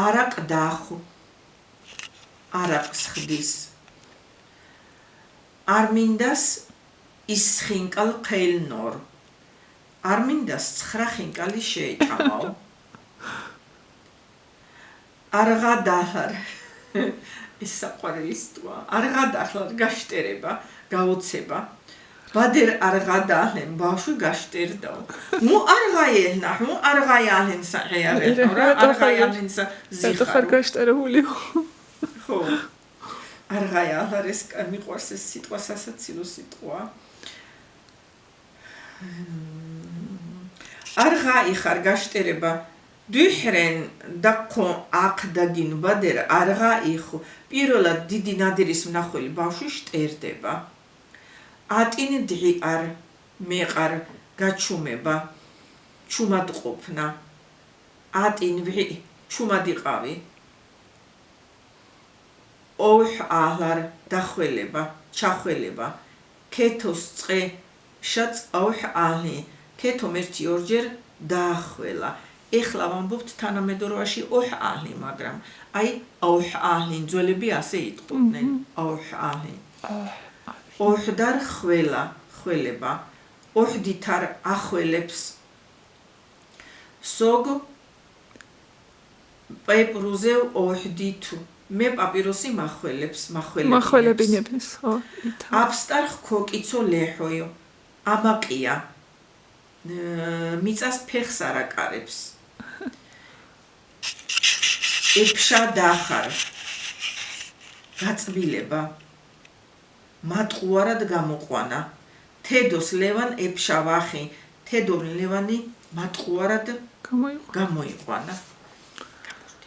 არაკ დახუ არაკს ხდის არმინდას ისხინკალ ყელნორ არმინდას 9 ხინკალი შეეჭამაო არღადაჰარ ის საყვარელი სტუა არღადაჰლარ გაშტერება გაოცება ბადერ არღადაჰლენ ბავშვი გაშტერდაო მუ არღაიენა მუ არღაიაჰლენ საყიარე არღაიაჰლენ ზიხარ გაშტერებული ხო არღაიაჰლარ ეს მიყვარს ეს სიტყვა სასაცილო სიტყვა არღაიხარ გაშტერება დუჰრენ დაკო აკდაგინ ბადერ არღაიხო პირველად დიდი ნადირის მნახველი ბავშვი შტერდება ატინ დღიარ მეყარ გაჩუმება ჩუმად ყოფნა ატინ ვი ჩუმად იყავი ოჰ აჰლარ დახველება ჩახველება ქეთოს წე შაც ოჰ აჰლი ქეთომ ერთი ორჯერ დაახველა ეხლა ვამბობთ თანამედროვეში ოჰ აჰლი მაგრამ აი ოჰ აჰლი ძველები ასე იტყობდნენ ოჰ აჰლი ოჰდარ ხველა ხველება ოჰდითარ ახველებს სოგ პეპრუზევ ოჰდითუ მე პაპიროსი მახველებინებს ხო აბსტარ ხოკიცო ლეჰოიო ამაკია მიწას ფეხს არ აკარებს ეფშა დახარ გაწბილება მატყუარად გამოყვანა თედოს ლევან ეფშა ვახი თედორ ლევანი მატყუარად გამოიყვანა